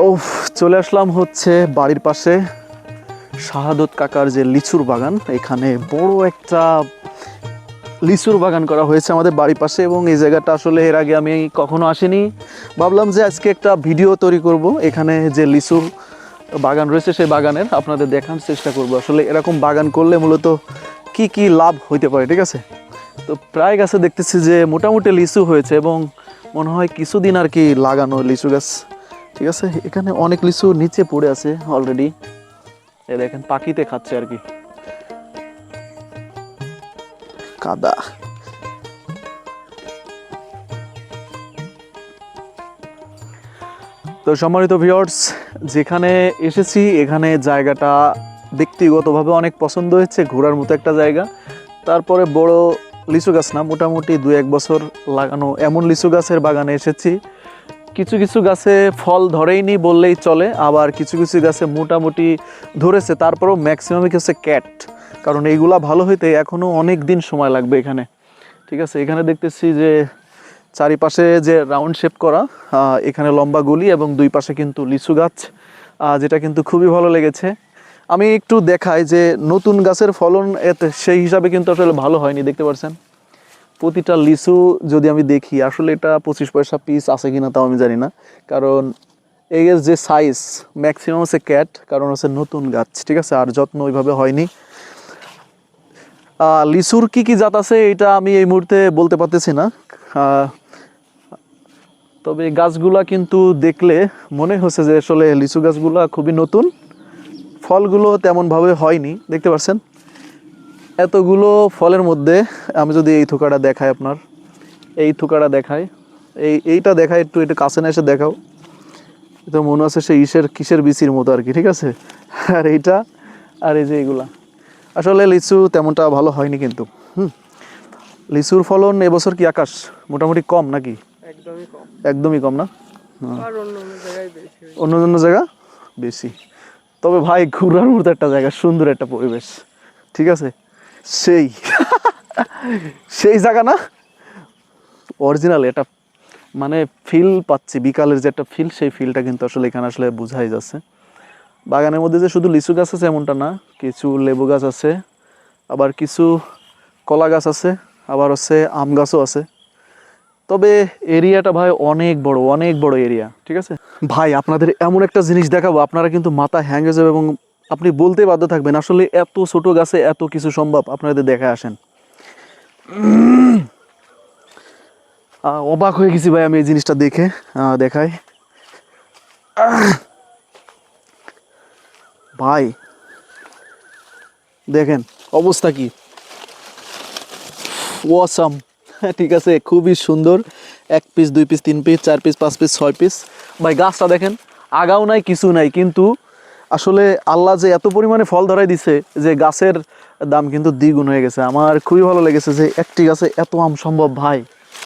ওফ, চলে আসলাম হচ্ছে বাড়ির পাশে শাহাদত কাকার যে লিচুর বাগান। এখানে বড় একটা লিচুর বাগান করা হয়েছে আমাদের বাড়ির পাশে, এবং এই জায়গাটা আসলে এর আগে আমি কখনো আসিনি। ভাবলাম যে আজকে একটা ভিডিও তৈরি করব, এখানে যে লিচুর বাগান রয়েছে সেই বাগানের আপনাদের দেখানোর চেষ্টা করব আসলে এরকম বাগান করলে মূলত কি কি লাভ হইতে পারে। ঠিক আছে, তো প্রায় গাছে দেখতেছি যে মোটামুটি লিচু হয়েছে, এবং মনে হয় কিছুদিন আর কি লাগানো লিচু গাছ। ঠিক আছে, এখানে অনেক লিচু নিচে পড়ে আছে অলরেডি, এ দেখেন পাখিতে খাচ্ছে আর কি, কাদা। তো সম্মানিত ভিউয়ার্স, যেখানে এসেছি এখানে জায়গাটা ব্যক্তিগতভাবে অনেক পছন্দ হয়েছে, ঘোরার মতো একটা জায়গা। তারপরে বড় লিচু গাছ না, মোটামুটি 2-1 বছর লাগানো এমন লিচু গাছের বাগানে এসেছি। কিছু কিছু গাছে ফল ধরেইনি বললেই চলে, আবার কিছু কিছু গাছে মোটামুটি ধরেছে, তারপরেও ম্যাক্সিমামই হচ্ছে ক্যাট, কারণ এইগুলা ভালো হইতে এখনও অনেক দিন সময় লাগবে এখানে। ঠিক আছে, এখানে দেখতেছি যে চারিপাশে যে রাউন্ড শেপ করা, এখানে লম্বা গলি এবং দুই পাশে কিন্তু লিচু গাছ, যেটা কিন্তু খুবই ভালো লেগেছে। আমি একটু দেখাই যে নতুন গাছের ফলন এতে সেই হিসাবে কিন্তু আসলে ভালো হয়নি, দেখতে পাচ্ছেন প্রতিটা লিচু যদি আমি দেখি আসলে এটা 25 পয়সা পিস আছে কিনা তাও আমি জানি না, কারণ এই যে সাইজ ম্যাক্সিমাম হচ্ছে ক্যাট, কারণ হচ্ছে নতুন গাছ। ঠিক আছে, আর যত্ন ওইভাবে হয়নি। লিচুর কি কি জাত আছে এটা আমি এই মুহূর্তে বলতে পারতেছি না, তবে গাছগুলা কিন্তু দেখলে মনে হচ্ছে যে আসলে লিচু গাছগুলা খুবই নতুন, ফলগুলো তেমনভাবে হয়নি। দেখতে পাচ্ছেন এতগুলো ফলের মধ্যে আমি যদি এই থোকাটা দেখাই, আপনার এই থোকাটা দেখাই, এইটা দেখাই, একটু এটা কাছে না এসে দেখাও, এটা মনে হচ্ছে সে কিসের বিচির মতো আর কি। ঠিক আছে, আর এইটা আর এই যে এইগুলা আসলে লিচু তেমনটা ভালো হয়নি কিন্তু। লিচুর ফলন এবছর কি আকাশ মোটামুটি কম নাকি? একদমই কম না, অন্য অন্য জায়গা বেশি। তবে ভাই ঘুরার মতো একটা জায়গা, সুন্দর একটা পরিবেশ। ঠিক আছে, সেই সেই জায়গা না, অরিজিনাল এটা মানে ফিল পাচ্ছি, বিকালের যে একটা ফিল, সেই ফিলটা কিন্তু আসলে এখানে আসলে বোঝাই যাচ্ছে। বাগানের মধ্যে যে শুধু লিচু গাছ আছে এমনটা না, কিছু লেবু গাছ আছে, আবার কিছু কলা গাছ আছে, আবার হচ্ছে আম গাছও আছে। তবে এরিয়াটা ভাই অনেক বড় এরিয়া। ঠিক আছে ভাই, আপনাদের এমন একটা জিনিস দেখাবো, আপনারা কিন্তু মাথা হ্যাং হয়ে যাবে এবং আপনি বলতে বাধ্য থাকবেন আসলে এত ছোট গাছে এত কিছু সম্ভব। আপনাদের দেখায় আসেন, অবাক হয়ে গেছি ভাই আমি এই জিনিসটা দেখে। দেখাই ভাই, দেখেন অবস্থা কি, ওয়াসাম। ঠিক আছে, খুবই সুন্দর। 1 piece 2 piece 3 piece 4 piece 5 piece 6 piece. ভাই গাছটা দেখেন, আগাও নাই কিছু নাই, কিন্তু আসলে আল্লাহ যে এত পরিমাণে ফল ধরাই দিছে যে গাছের দাম কিন্তু দ্বিগুণ হয়ে গেছে। আমার খুবই ভালো লেগেছে যে একটি গাছে এত আম সম্ভব ভাই।